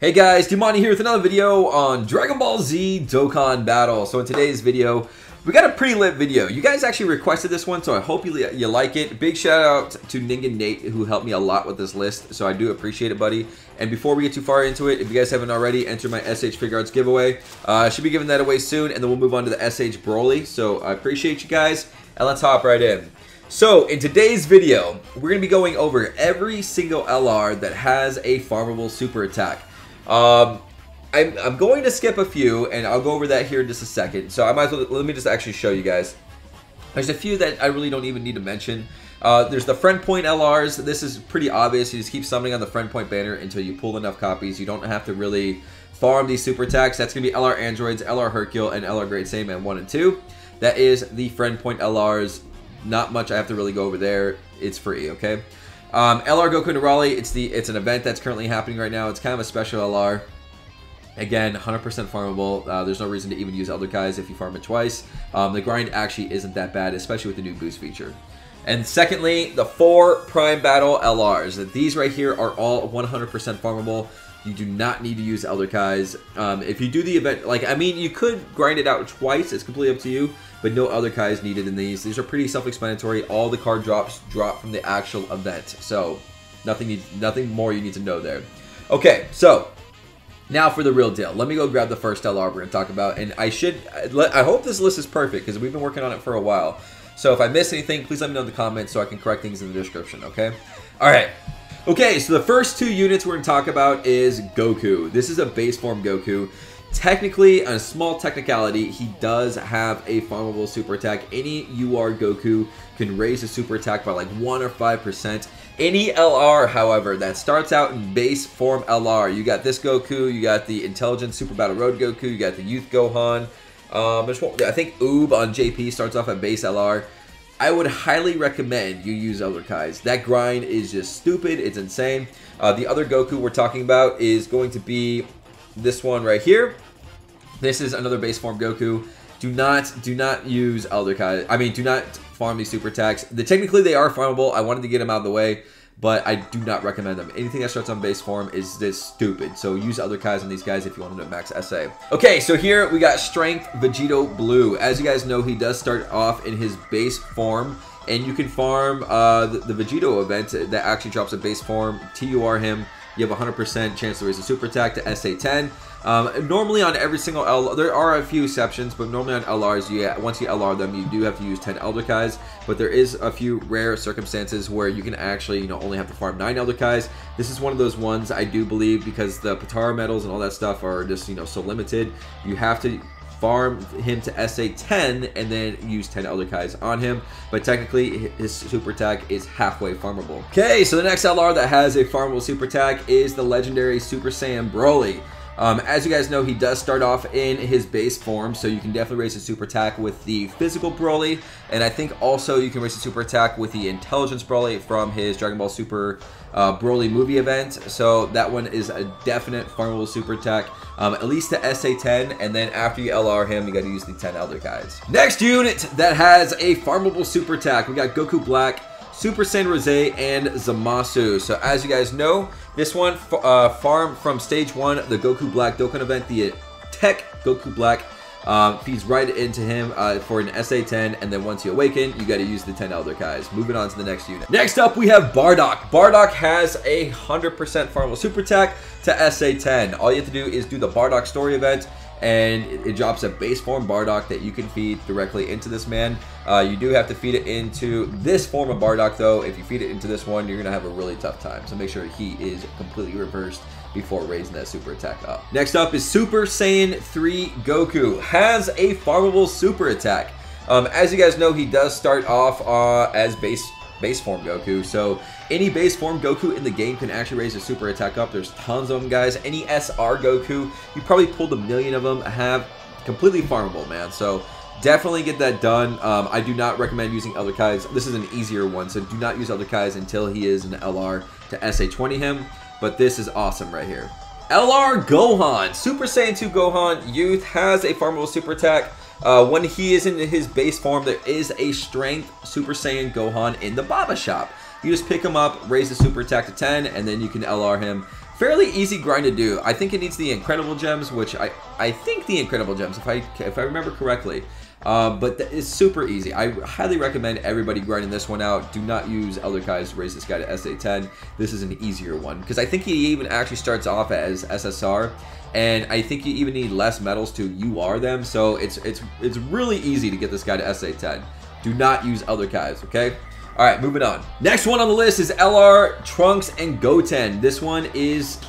Hey guys, Dmonty here with another video on Dragon Ball Z Dokkan Battle. So in today's video, we got a pretty lit video. You guys actually requested this one, so I hope you like it. Big shout out to Ning Nate, who helped me a lot with this list, so I do appreciate it, buddy. And before we get too far into it, if you guys haven't already, enter my SH Figure Arts giveaway. I should be giving that away soon, and then we'll move on to the SH Broly. So I appreciate you guys, and let's hop right in. So, in today's video, we're going to be going over every single LR that has a farmable super attack. I'm going to skip a few, and I'll go over that here in just a second. So, I might as well, let me just actually show you guys. There's a few that I really don't even need to mention. There's the friend point LRs. This is pretty obvious. You just keep summoning on the friend point banner until you pull enough copies. You don't have to really farm these super attacks. That's going to be LR Androids, LR Hercule, and LR Great Saiyaman 1 and 2. That is the friend point LRs. Not much I have to really go over there. It's free, okay? LR Goku and Raleigh, it's an event that's currently happening right now. It's kind of a special LR. Again, 100% farmable. There's no reason to even use Elder Kais if you farm it twice. The grind actually isn't that bad, especially with the new boost feature. And secondly, the 4 Prime Battle LRs. These right here are all 100% farmable. You do not need to use Elder Kais. If you do the event, like, I mean, you could grind it out twice. It's completely up to you, but no Elder Kais needed in these. These are pretty self-explanatory. All the card drops drop from the actual event. So, nothing more you need to know there. Okay, so, now for the real deal. Let me go grab the first LR we're going to talk about. And I hope this list is perfect, because we've been working on it for a while. So, if I miss anything, please let me know in the comments so I can correct things in the description, okay? Alright. Okay, so the first 2 units we're going to talk about is Goku. This is a base form Goku. Technically, on a small technicality, he does have a farmable super attack. Any UR Goku can raise the super attack by like 1 or 5%. Any LR, however, that starts out in base form LR, you got this Goku, you got the Intelligent Super Battle Road Goku, you got the Youth Gohan. I think Oob on JP starts off at base LR. I would highly recommend you use Elder Kais. That grind is just stupid. It's insane. The other Goku we're talking about is going to be this one right here. This is another base form Goku. Do not use Elder Kais. I mean, do not farm these super attacks. Technically, they are farmable. I wanted to get them out of the way, but I do not recommend them. Anything that starts on base form is just stupid. So use Elder Kais on these guys if you want them to max SA. Okay, so here we got Strength Vegito Blue. As you guys know, he does start off in his base form, and you can farm the Vegito event that actually drops a base form. TUR him. You have a 100% chance to raise a super attack to SA10. Normally on every single LR, there are a few exceptions, but normally on LRs, once you LR them, you do have to use 10 Elder Kais. But there is a few rare circumstances where you can actually, only have to farm 9 Elder Kais. This is one of those ones, I do believe, because the Patara medals and all that stuff are just, so limited. You have to farm him to SA10 and then use 10 Elder Kais on him, but technically his super attack is halfway farmable. Okay, so the next LR that has a farmable super attack is the legendary Super Saiyan Broly. As you guys know, he does start off in his base form, so you can definitely raise his super attack with the physical Broly, and I think also you can raise his super attack with the intelligence Broly from his Dragon Ball Super Broly movie event. So that one is a definite farmable super attack, at least to SA10, and then after you LR him, you got to use the 10 Elder Kais. Next unit that has a farmable super attack, we got Goku Black, Super Saiyan Rose, and Zamasu. So as you guys know, this one farm from stage 1, the Goku Black Dokkan event, the Tech Goku Black feeds right into him for an SA10, and then once you awaken, you got to use the 10 Elder Kais. Moving on to the next unit. Next up, we have Bardock. Bardock has a 100% farmable super attack to SA10. All you have to do is do the Bardock story event, and it drops a base form Bardock that you can feed directly into this man. You do have to feed it into this form of Bardock, though. If you feed it into this one, you're going to have a really tough time. So make sure he is completely reversed before raising that super attack up. Next up is Super Saiyan 3 Goku. Has a farmable super attack. As you guys know, he does start off as base form Goku. So any base form Goku in the game can actually raise a super attack up. There's tons of them, guys. Any SR Goku, you probably pulled a million of them, have completely farmable, man. So definitely get that done. I do not recommend using Elder Kais. This is an easier one, so do not use Elder Kais until he is an LR to SA20 him. But this is awesome right here. LR Gohan. Super Saiyan 2 Gohan Youth has a farmable super attack. When he is in his base form, there is a Strength Super Saiyan Gohan in the Baba shop. You just pick him up, raise the super attack to 10, and then you can LR him Fairly easy grind to do. I think it needs the incredible gems, which I think the incredible gems, if I remember correctly. But it's super easy. I highly recommend everybody grinding this one out. Do not use Elder Kais to raise this guy to SA10. This is an easier one because I think he even actually starts off as SSR, and I think you even need less medals to UR them. So it's really easy to get this guy to SA10. Do not use Elder Kais, okay? All right, moving on. Next one on the list is LR, Trunks, and Goten. This one is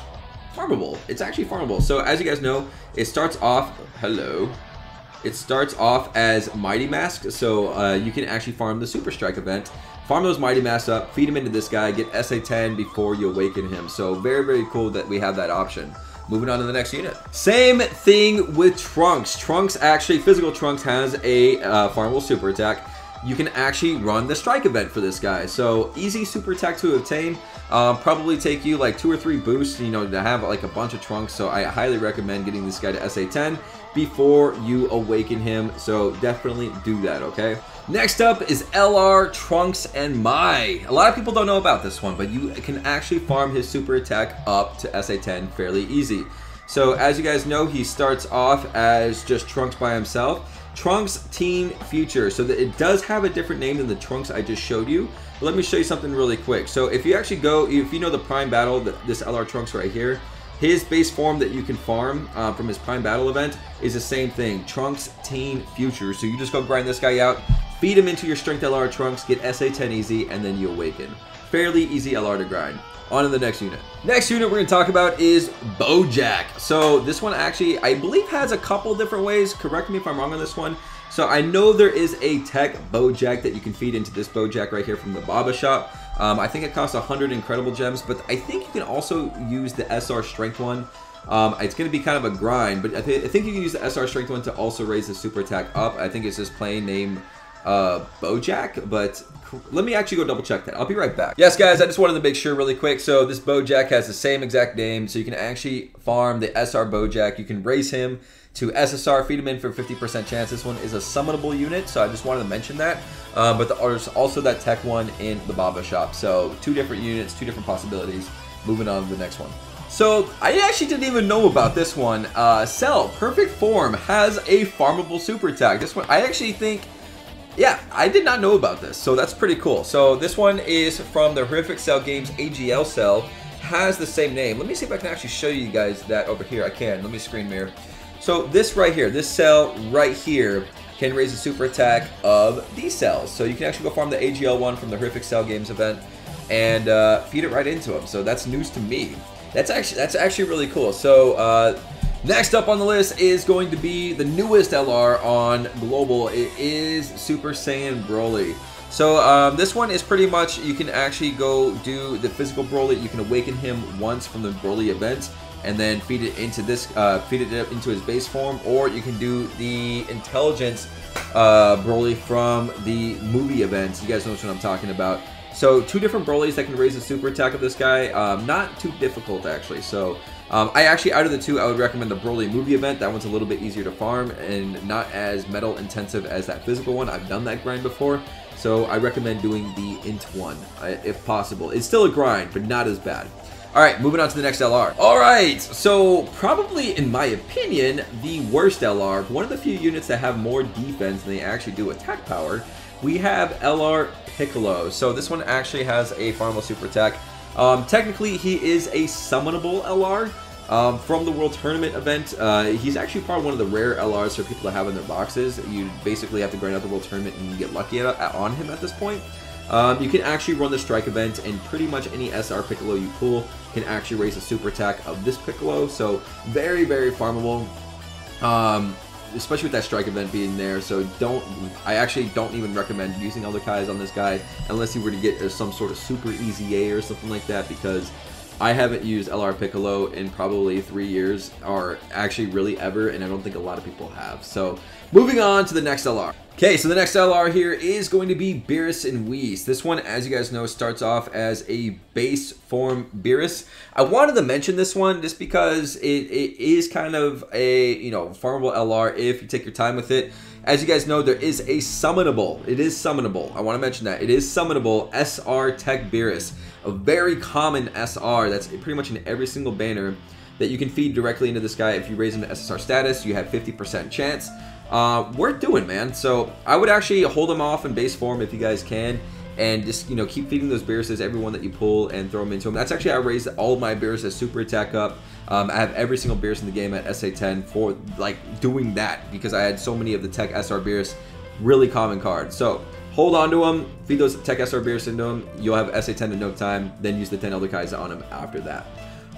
farmable. It's actually farmable. So as you guys know, it starts off, it starts off as Mighty Mask. So you can actually farm the Super Strike event. Farm those Mighty Masks up, feed them into this guy, get SA10 before you awaken him. So very, very cool that we have that option. Moving on to the next unit. Same thing with Trunks. Trunks actually, physical Trunks has a farmable super attack. You can actually run the strike event for this guy. So easy super attack to obtain. Probably take you like 2 or 3 boosts, you know, to have like a bunch of Trunks. So I highly recommend getting this guy to SA10 before you awaken him. So definitely do that, okay? Next up is LR, Trunks, and Mai. A lot of people don't know about this one, but you can actually farm his super attack up to SA10 fairly easy. So as you guys know, he starts off as just Trunks by himself. Trunks Teen Future, so that it does have a different name than the Trunks I just showed you. But let me show you something really quick. So if you actually go, if you know the Prime Battle, this LR Trunks right here, his base form that you can farm from his Prime Battle event is the same thing, Trunks Teen Future. So you just go grind this guy out, feed him into your Strength LR Trunks, get SA10 easy, and then you awaken. Fairly easy LR to grind. On to the next unit. Next unit we're going to talk about is Bojack. So this one actually, I believe, has a couple different ways. Correct me if I'm wrong on this one. So I know there is a tech Bojack that you can feed into this Bojack right here from the Baba shop. I think it costs 100 incredible gems, but I think you can also use the SR Strength one. It's going to be kind of a grind, but I think you can use the SR Strength one to also raise the super attack up. I think it's just plain name Bojack, but let me actually go double check that. I'll be right back. Yes, guys, I just wanted to make sure really quick. So this Bojack has the same exact name, so you can actually farm the SR Bojack. You can raise him to SSR, feed him in for 50% chance. This one is a summonable unit, so I just wanted to mention that. But there's also that tech one in the Baba shop. So 2 different units, 2 different possibilities. Moving on to the next one. So I actually didn't even know about this one. Cell Perfect Form has a farmable super attack. This one, I actually think, yeah, I did not know about this, so that's pretty cool. So this one is from the Horrific Cell Games AGL cell, has the same name. Let me see if I can actually show you guys that over here. I can. Let me screen mirror. So this right here, this cell right here can raise the super attack of these cells. So you can actually go farm the AGL one from the Horrific Cell Games event and feed it right into them. So that's news to me. That's actually really cool. So next up on the list is going to be the newest LR on Global. It is Super Saiyan Broly. So this one is pretty much, you can actually go do the physical Broly. You can awaken him once from the Broly event and then feed it into this, feed it into his base form, or you can do the intelligence Broly from the movie events. You guys know what I'm talking about. So 2 different Brolys that can raise the super attack of this guy. Not too difficult actually. So I actually, out of the 2, I would recommend the Broly movie event. That one's a little bit easier to farm and not as metal intensive as that physical one. I've done that grind before. So I recommend doing the int one if possible. It's still a grind, but not as bad. All right, moving on to the next LR. All right, so probably, in my opinion, the worst LR, one of the few units that have more defense than they actually do attack power. We have LR Piccolo. So this one actually has a farmable super attack. Technically, he is a summonable LR from the World Tournament event. He's actually probably one of the rare LRs for people to have in their boxes. You basically have to grind out the World Tournament and get lucky on him at this point. You can actually run the strike event, and pretty much any SR Piccolo you pull can actually raise the super attack of this Piccolo. So very, very farmable, especially with that strike event being there. So I actually don't even recommend using Elder Kais on this guy unless you were to get some sort of super easy A or something like that, because I haven't used LR Piccolo in probably 3 years, or actually really ever, and I don't think a lot of people have. So moving on to the next LR. Okay, so the next LR here is going to be Beerus and Whis. This one, as you guys know, starts off as a base form Beerus. I wanted to mention this one just because it is kind of a, you know, farmable LR if you take your time with it. As you guys know, there is a summonable. It is summonable. I want to mention that. It is summonable SR Tech Beerus, a very common SR that's pretty much in every single banner that you can feed directly into this guy. If you raise him to SSR status, you have 50% chance. Worth doing, man. So I would actually hold him off in base form if you guys can, and just, you know, keep feeding those Beeruses, every one that you pull, and throw them into him. That's actually how I raised all of my Beerus as super attack up. I have every single Beerus in the game at SA10 for like doing that, because I had so many of the Tech SR Beerus, really common cards. So hold on to them, feed those Tech SR Beerus into them. You'll have SA10 in no time. Then use the 10 Elder Kai's on him after that.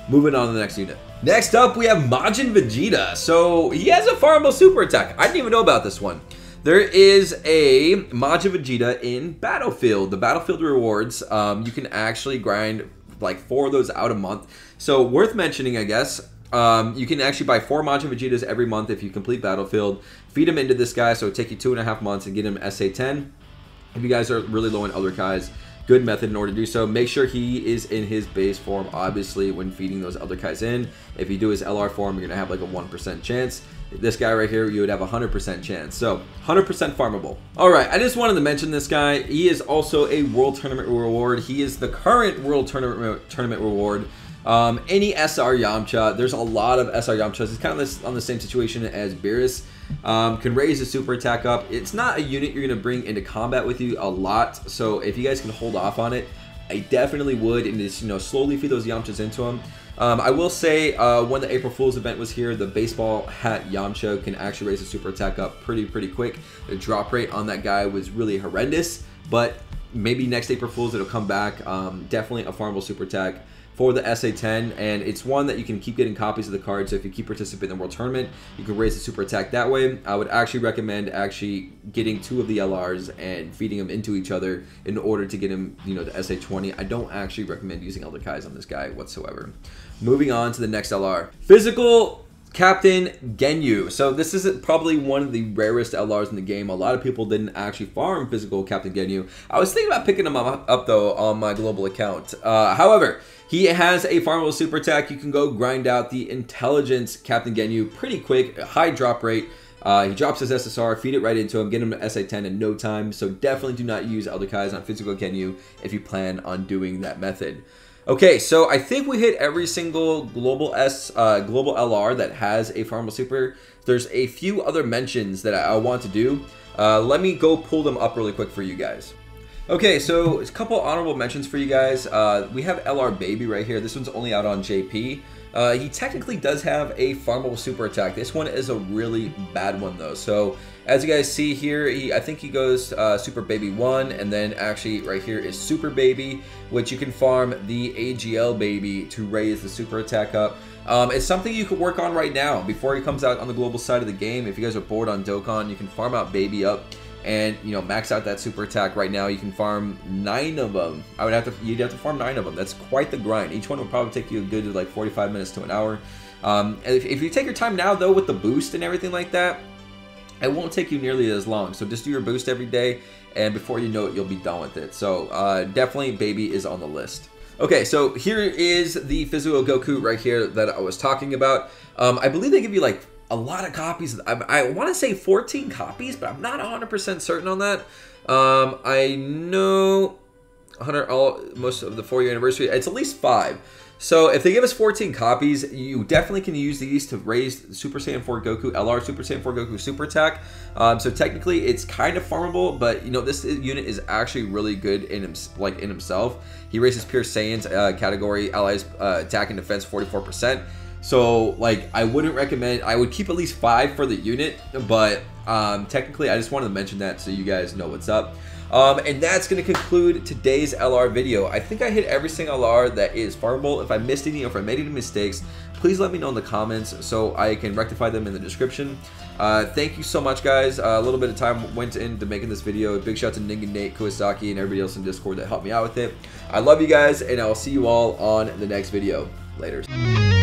Moving on to the next unit. Next up, we have Majin Vegeta. So he has a farmable super attack. I didn't even know about this one. There is a Majin Vegeta in Battlefield. The Battlefield rewards, you can actually grind like 4 of those out a month. So worth mentioning, I guess. You can actually buy 4 Majin Vegetas every month if you complete Battlefield. Feed them into this guy, so it'll take you 2.5 months and get him SA10. If you guys are really low in Elder Kai's, good method in order to do so. Make sure he is in his base form, obviously, when feeding those Elder Kai's in. If you do his LR form, you're going to have like a 1% chance. This guy right here, you would have a 100% chance. So 100% farmable. All right, I just wanted to mention this guy. He is also a World Tournament reward. He is the current World Tournament reward. Any SR Yamcha, there's a lot of SR Yamchas. It's kind of on the same situation as Beerus. Can raise a super attack up. It's not a unit you're going to bring into combat with you a lot. So if you guys can hold off on it, I definitely would, and just, you know, slowly feed those Yamchas into him. I will say, when the April Fool's event was here, the baseball hat Yamcha can actually raise a super attack up pretty quick. The drop rate on that guy was really horrendous, but maybe next April Fool's it'll come back. Definitely a farmable super attack for the SA10, and it's one that you can keep getting copies of the card. So if you keep participating in the World Tournament, you can raise the super attack that way. I would actually recommend actually getting 2 of the LRs and feeding them into each other in order to get him, you know, the SA20. I don't actually recommend using Elder Kai's on this guy whatsoever. Moving on to the next LR. Physical Captain Ginyu. So this is probably one of the rarest LRs in the game. A lot of people didn't actually farm Physical Captain Ginyu. I was thinking about picking him up though on my global account. However, he has a farmable super attack. You can go grind out the Intelligence Captain Ginyu pretty quick, high drop rate. He drops his SSR, feed it right into him, get him to SA10 in no time. So definitely do not use Elder Kai's on Physical Ginyu if you plan on doing that method. Okay, so I think we hit every single global LR that has a farmable super. There's a few other mentions that I want to do. Let me go pull them up really quick for you guys. Okay, so a couple honorable mentions for you guys. We have LR Baby right here. This one's only out on JP. He technically does have a farmable super attack. This one is a really bad one though. So as you guys see here, I think he goes Super Baby 1, and then actually right here is Super Baby, which you can farm the AGL Baby to raise the super attack up. It's something you could work on right now before he comes out on the global side of the game. If you guys are bored on Dokkan, you can farm out Baby up and, you know, max out that super attack. Right now you can farm 9 of them. You'd have to farm 9 of them. That's quite the grind. Each one will probably take you a good like 45 minutes to an hour. If you take your time now though with the boost and everything like that, it won't take you nearly as long. So just do your boost every day, and before you know it, you'll be done with it. So definitely Baby is on the list. Okay, so here is the Physical Goku right here that I was talking about. I believe they give you like a lot of copies. I want to say 14 copies, but I'm not 100% certain on that. I know most of the 4-year anniversary, it's at least 5. So if they give us 14 copies, you definitely can use these to raise Super Saiyan 4 Goku LR, Super Saiyan 4 Goku Super Attack. So technically it's kind of farmable, but you know, this unit is actually really good in himself. He raises Pure Saiyan's category, allies attack and defense 44%. So like I wouldn't recommend, I would keep at least 5 for the unit, but technically I just wanted to mention that so you guys know what's up. And that's going to conclude today's LR video. I think I hit every single LR that is farmable. If I missed any or if I made any mistakes, please let me know in the comments so I can rectify them in the description. Thank you so much, guys. A little bit of time went into making this video. Big shout out to Ninja Nate, Kawasaki, and everybody else in Discord that helped me out with it. I love you guys, and I'll see you all on the next video. Laters.